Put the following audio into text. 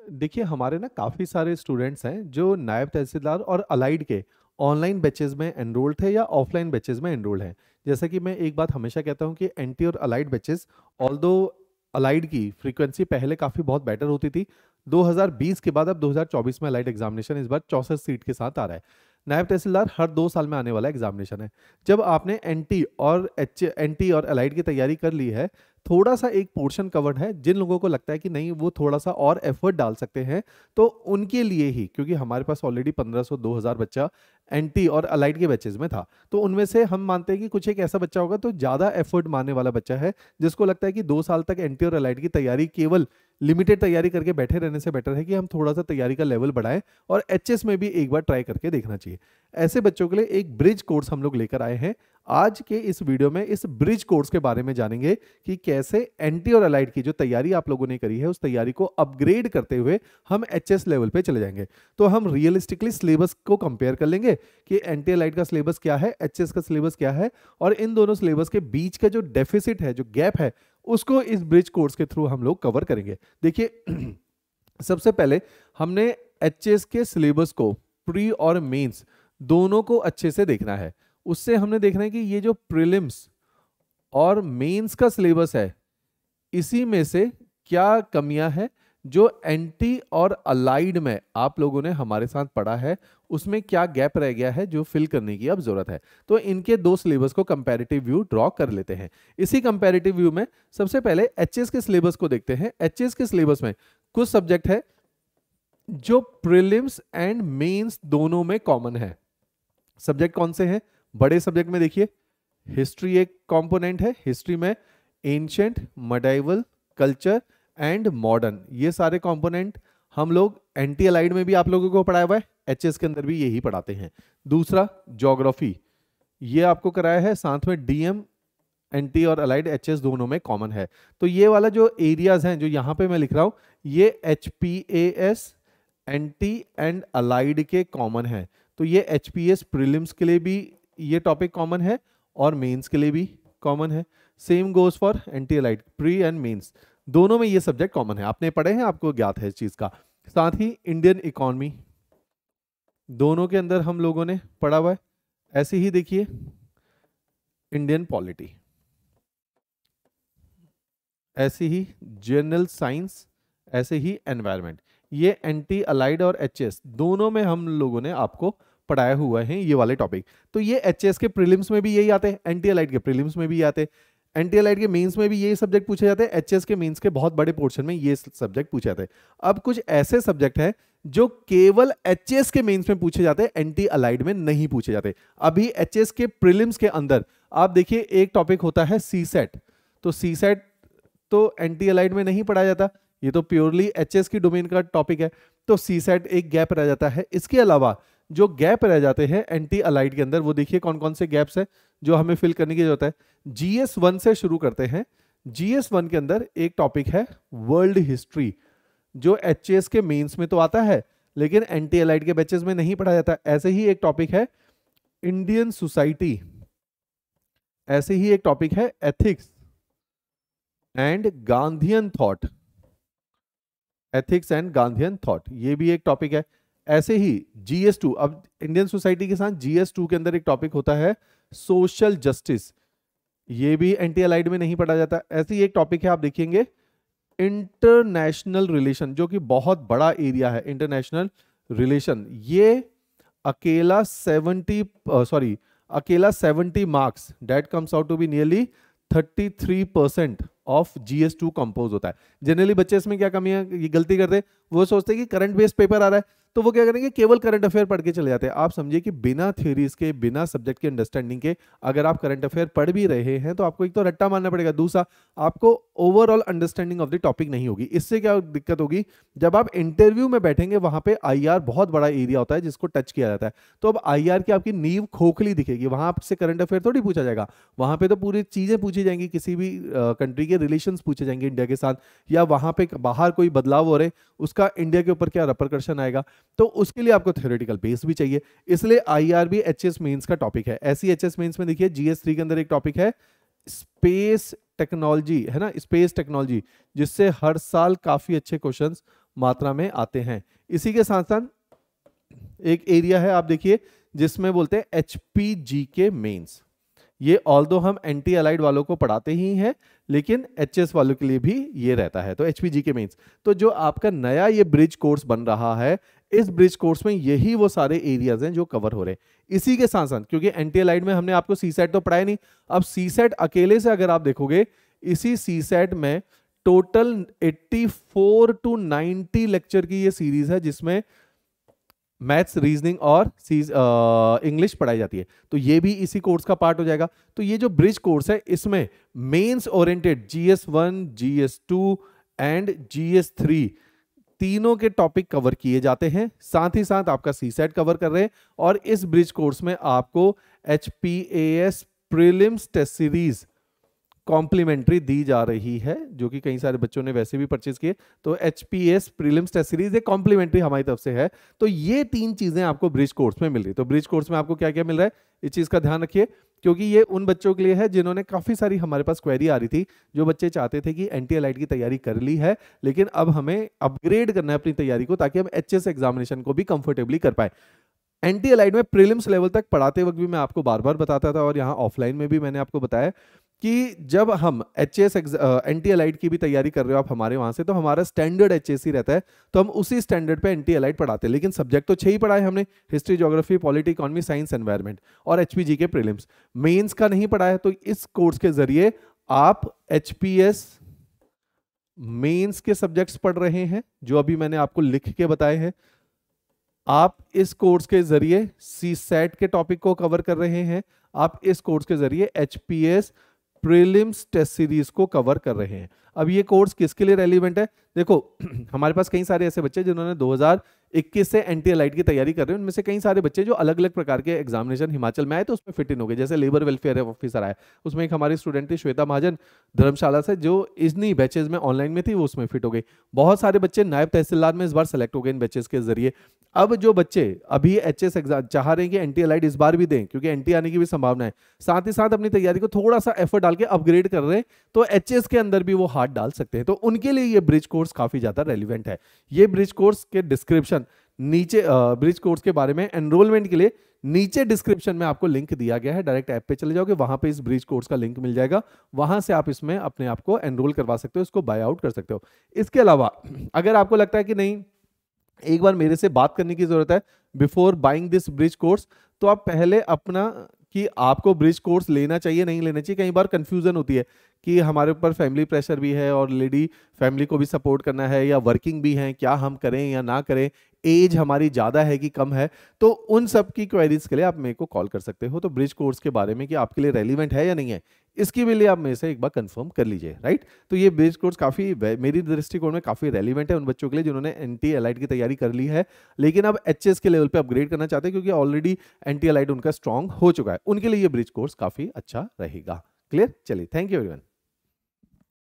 देखिए हमारे ना काफ़ी सारे स्टूडेंट्स हैं जो नायब तहसीलदार और अलाइड के ऑनलाइन बैचेस में एनरोल्ड थे या ऑफलाइन बैचेस में एनरोल्ड हैं। जैसा कि मैं एक बात हमेशा कहता हूं कि एनटी और अलाइड बैचेस, ऑल्दो अलाइड की फ्रीक्वेंसी पहले काफ़ी बहुत बेटर होती थी, 2020 के बाद अब 2024 में अलाइड एग्जामिनेशन इस बार 64 सीट के साथ आ रहा है। नायब तहसीलदार हर 2 साल में आने वाला एग्जामिनेशन है। जब आपने एनटी और अलाइड की तैयारी कर ली है, थोड़ा सा एक पोर्शन कवर्ड है, जिन लोगों को लगता है कि नहीं वो थोड़ा सा और एफर्ट डाल सकते हैं, तो उनके लिए ही, क्योंकि हमारे पास ऑलरेडी 1500 2000 बच्चा एनटी और अलाइड के बैचेज में था, तो उनमें से हम मानते हैं कि कुछ एक ऐसा बच्चा होगा तो ज़्यादा एफर्ट मारने वाला बच्चा है, जिसको लगता है कि 2 साल तक एनटी और अलाइड की तैयारी केवल लिमिटेड तैयारी करके बैठे रहने से बेटर है कि हम थोड़ा सा तैयारी का लेवल बढ़ाएं और एचएस में भी एक बार ट्राई करके देखना चाहिए। ऐसे बच्चों के लिए एक ब्रिज कोर्स हम लोग लेकर आए हैं। आज के इस वीडियो में इस ब्रिज कोर्स के बारे में जानेंगे कि कैसे एनटी और अलाइड की जो तैयारी आप लोगों ने करी है उस तैयारी को अपग्रेड करते हुए हम एचएस लेवल पे चले जाएंगे। तो हम रियलिस्टिकली सिलेबस को कंपेयर कर लेंगे कि एनटी अलाइड का सिलेबस क्या है, एचएस का सिलेबस क्या है, और इन दोनों सिलेबस के बीच का जो डेफिसिट है, जो गैप है, उसको इस ब्रिज कोर्स के थ्रू हम लोग कवर करेंगे। देखिए सबसे पहले हमने एचएस के सिलेबस को, प्री और मेंस दोनों को अच्छे से देखना है। उससे हमने देखना है कि ये जो प्रीलिम्स और मेंस का सिलेबस है, इसी में से क्या कमियां हैं जो एंटी और अलाइड में आप लोगों ने हमारे साथ पढ़ा है, उसमें क्या गैप रह गया है जो फिल करने की अब जरूरत है। तो इनके दो सिलेबस को कंपैरेटिव व्यू ड्रॉ कर लेते हैं। इसी कंपैरेटिव व्यू में सबसे पहले एचएस के सिलेबस को देखते हैं। एचएस के सिलेबस में कुछ सब्जेक्ट है जो प्रीलिम्स एंड मेंस दोनों में कॉमन है। सब्जेक्ट कौन से हैं? बड़े सब्जेक्ट में देखिए हिस्ट्री एक कंपोनेंट है। हिस्ट्री में ancient, medieval, culture and modern, ये सारे कंपोनेंट हम लोग एंटी अलाइड में भी आप लोगों को पढ़ाया हुआ है, एचएस के अंदर भी यही पढ़ाते हैं। दूसरा ज्योग्राफी, ये आपको कराया है, साथ में डीएम एंटी और अलाइड एचएस दोनों में कॉमन है। तो ये वाला जो एरियाज हैं जो यहां पे मैं लिख रहा हूं, ये एचपीएएस एंटी एंड अलाइड के कॉमन है। तो ये एचपीएस प्रीलिम्स के लिए भी ये टॉपिक कॉमन है और मेंस के लिए भी कॉमन है। Same goes for anti allied, pre and mains दोनों में ये सब्जेक्ट कॉमन है। आपने पढ़े हैं, आपको ज्ञात है इस चीज का। साथ ही इंडियन इकोनॉमी दोनों के अंदर हम लोगों ने पढ़ा हुआ है। ऐसे ही देखिए इंडियन पॉलिटी, ऐसे ही जनरल साइंस, ऐसे ही एनवायरनमेंट, ये एंटी अलाइड और एचएस दोनों में हम लोगों ने आपको पढ़ाया हुआ है ये वाले टॉपिक। तो ये एचएस के प्रीलिम्स में भी यही आते हैं, एंटी अलाइड के प्रीलिम्स में भी आते हैं, एंटी अलाइड के मेंस में भी ये सब्जेक्ट पूछे जाते हैं, एचएस के मेंस के बहुत बड़े पोर्शन में ये सब्जेक्ट पूछे जाते हैं। अब कुछ ऐसे सब्जेक्ट हैं जो केवल एचएस के मेंस में पूछे जाते हैं, एंटी अलाइड में नहीं पूछे जाते। अभी एचएस के प्रीलिम्स के अंदर आप देखिए एक टॉपिक होता है सी सेट। तो सी सेट तो एंटी अलाइड में नहीं पढ़ा जाता, ये तो प्योरली एचएस की डोमेन का टॉपिक है। तो सी सेट एक गैप रह जाता है। इसके अलावा जो गैप रह जाते हैं एंटी अलाइड के अंदर, वो देखिए कौन कौन से गैप्स है जो हमें फिल करने की जरूरत है। जीएस 1 से शुरू करते हैं। जीएस 1 के अंदर एक टॉपिक है वर्ल्ड हिस्ट्री, जो एचएस के मेंस में तो आता है लेकिन एंटी अलाइड के बैचेस में नहीं पढ़ा जाता। ऐसे ही एक टॉपिक है इंडियन सोसाइटी, ऐसे ही एक टॉपिक है ethics and Gandhian thought, ethics and Gandhian thought, ये भी एक टॉपिक है। ऐसे ही जीएस 2, अब इंडियन सोसाइटी के साथ जीएस 2 के अंदर एक टॉपिक होता है सोशल जस्टिस, ये भी एंटी अलाइड में नहीं पढ़ा जाता। ऐसे ही एक टॉपिक है, आप देखेंगे इंटरनेशनल रिलेशन, जो कि बहुत बड़ा एरिया है। इंटरनेशनल रिलेशन ये अकेला 70 marks, that comes out to be nearly 33% of GS 2 compose होता है। जनरली बच्चे इसमें क्या कमियां, ये गलती करते हैं, वो सोचते हैं कि करंट बेस्ड पेपर आ रहा है तो वो क्या करेंगे, केवल करंट अफेयर पढ़ के चले जाते हैं। आप समझिए कि बिना थ्योरीज के, बिना सब्जेक्ट के अंडरस्टैंडिंग के अगर आप करंट अफेयर पढ़ भी रहे हैं तो आपको एक तो रट्टा मारना पड़ेगा, दूसरा आपको overall understanding of the topic नहीं होगी। इससे क्या दिक्कत होगी, जब आप इंटरव्यू में बैठेंगे वहां पे आईआर बहुत बड़ा एरिया होता है जिसको टच किया जाता है। तो अब आईआर की आपकी नींव खोखली दिखेगी, वहां आपसे करंट अफेयर थोड़ी पूछा जाएगा, वहां पे तो पूरी चीजें पूछी जाएंगी, किसी भी कंट्री के रिलेशंस पूछे जाएंगे इंडिया के साथ, या वहां पे बाहर कोई बदलाव हो रहे उसका इंडिया के ऊपर क्या रिपरकशन आएगा। तो उसके लिए आपको थ्योरेटिकल बेस भी चाहिए, इसलिए आईआर भी एचएस मेंस का टॉपिक है। ऐसी एचएस मेंस में देखिए जीएस 3 के अंदर एक टॉपिक है स्पेस टेक्नोलॉजी, है ना, स्पेस टेक्नोलॉजी, जिससे हर साल काफी अच्छे क्वेश्चंस मात्रा में आते हैं। इसी के साथ साथ एक एरिया है आप देखिए जिसमें बोलते हैं एचपीजी के मेंस। ये ऑल्दो हम एंटी अलाइड वालों को पढ़ाते ही हैं, लेकिन एचएस वालों के लिए भी ये रहता है। तो एचपीजी के मेंस, तो जो आपका नया ये ब्रिज कोर्स बन रहा है, इस ब्रिज कोर्स में यही वो सारे एरियाज हैं जो कवर हो रहे हैं। इसी के साथ साथ, क्योंकि एंटी अलाइड में हमने आपको सीसेट तो पढ़ाया नहीं, अब सीसेट अकेले से अगर आप देखोगे, इसी सीसेट में टोटल 84 to 90 लेक्चर की ये सीरीज है जिसमें मैथ्स, रीजनिंग और इंग्लिश पढ़ाई जाती है। तो ये भी इसी कोर्स का पार्ट हो जाएगा। तो ये जो ब्रिज कोर्स है इसमें mains oriented GS1, GS2 and GS3 तीनों के टॉपिक कवर किए जाते हैं, साथ ही साथ आपका सीसेट कवर कर रहे हैं। और इस ब्रिज कोर्स में आपको HPAS prelims test series complimentary दी जा रही है, जो कि कई सारे बच्चों ने वैसे भी परचेज किए। तो HPAS प्रीलिम्स टेस्ट सीरीज एक कॉम्प्लीमेंट्री हमारी तरफ से है। तो ये तीन चीजें आपको ब्रिज कोर्स में मिल रही। तो ब्रिज कोर्स में आपको क्या क्या मिल रहा है, इस चीज का ध्यान रखिए, क्योंकि ये उन बच्चों के लिए है जिन्होंने काफी सारी हमारे पास क्वेरी आ रही थी, जो बच्चे चाहते थे कि एंटी अलाइड की तैयारी कर ली है लेकिन अब हमें अपग्रेड करना है अपनी तैयारी को, ताकि हम HS एग्जामिनेशन को भी कंफर्टेबली कर पाए। एंटी अलाइड में प्रीलिम्स लेवल तक पढ़ाते वक्त भी मैं आपको बार बार बताता था, और यहाँ ऑफलाइन में भी मैंने आपको बताया कि जब हम HS एंटी अलाइड की भी तैयारी कर रहे हो आप हमारे वहां से, तो हमारा स्टैंडर्ड HS ही रहता है, तो हम उसी स्टैंडर्ड पे एंटी अलाइड पढ़ाते हैं। लेकिन सब्जेक्ट तो 6 ही पढ़ाए हमने, history, geography, polity, economy, science, environment, और HPG के प्रीलिम्स। मेंस का नहीं पढ़ाया। तो इस कोर्स के जरिए आप HPS मेंस के सब्जेक्ट्स पढ़ रहे हैं, जो अभी मैंने आपको लिख के बताए हैं। आप इस कोर्स के जरिए सीसेट के टॉपिक को कवर कर रहे हैं। आप इस कोर्स के जरिए HPS प्रीलिम्स टेस्ट सीरीज को कवर कर रहे हैं। अब ये कोर्स किसके लिए रेलिवेंट है, देखो हमारे पास कई सारे ऐसे बच्चे जिन्होंने 2021 से एंटी अलाइड की तैयारी कर रहे हैं। उनमें से कई सारे बच्चे जो अलग अलग प्रकार के एग्जामिनेशन हिमाचल में आए तो उसमें फिट इन हो गए, जैसे लेबर वेलफेयर ऑफिसर आया, उसमें एक हमारी स्टूडेंट थी श्वेता महाजन धर्मशाला से, जो इन्हीं बैचेज में ऑनलाइन में थी, वो उसमें फिट हो गई। बहुत सारे बच्चे नायब तहसीलदार में इस बार सेलेक्ट हो गए इन बैचेज के जरिए। अब जो बच्चे अभी HS एग्जाम चाह रहे हैं कि एंटी अलाइड इस बार भी दें, क्योंकि एंटी आने की भी संभावना है, साथ ही साथ अपनी तैयारी को थोड़ा सा एफर्ट डाल के अपग्रेड कर रहे हैं, तो HS के अंदर भी वो हाथ डाल सकते हैं। तो उनके लिए ये ब्रिज कोर्स काफी ज्यादा रेलिवेंट है। ये ब्रिज कोर्स के डिस्क्रिप्शन नीचे, ब्रिज कोर्स के बारे में एनरोलमेंट के लिए नीचे डिस्क्रिप्शन में आपको लिंक दिया गया है। डायरेक्ट ऐप पे चले जाओगे, वहां पे इस ब्रिज कोर्स का लिंक मिल जाएगा, वहां से आप इसमें अपने आप को एनरोल करवा सकते हो, इसको बाय आउट कर सकते हो। इसके अलावा अगर आपको लगता है कि नहीं, एक बार मेरे से बात करने की जरूरत है before buying this bridge course, तो आप पहले अपना कि आपको ब्रिज कोर्स लेना चाहिए नहीं लेना चाहिए। कई बार कंफ्यूजन होती है कि हमारे ऊपर फैमिली प्रेशर भी है और लेडी फैमिली को भी सपोर्ट करना है, या वर्किंग भी है, क्या हम करें या ना करें, एज हमारी ज़्यादा है कि कम है। तो उन सब की क्वेरीज के लिए आप मेरे को कॉल कर सकते हो। तो ब्रिज कोर्स के बारे में कि आपके लिए रेलिवेंट है या नहीं है, इसके भी लिए आप मेरे से एक बार कंफर्म कर लीजिए, राइट। तो ये ब्रिज कोर्स काफ़ी मेरी दृष्टिकोण में काफ़ी रेलिवेंट है उन बच्चों के लिए जिन्होंने एंटी अलाइड की तैयारी कर ली है, लेकिन अब HS के लेवल पे अपग्रेड करना चाहते हैं, क्योंकि ऑलरेडी एंटी अलाइड उनका स्ट्रांग हो चुका है। उनके लिए ये ब्रिज कोर्स काफ़ी अच्छा रहेगा। क्लियर, चलिए, थैंक यू एवरीवन।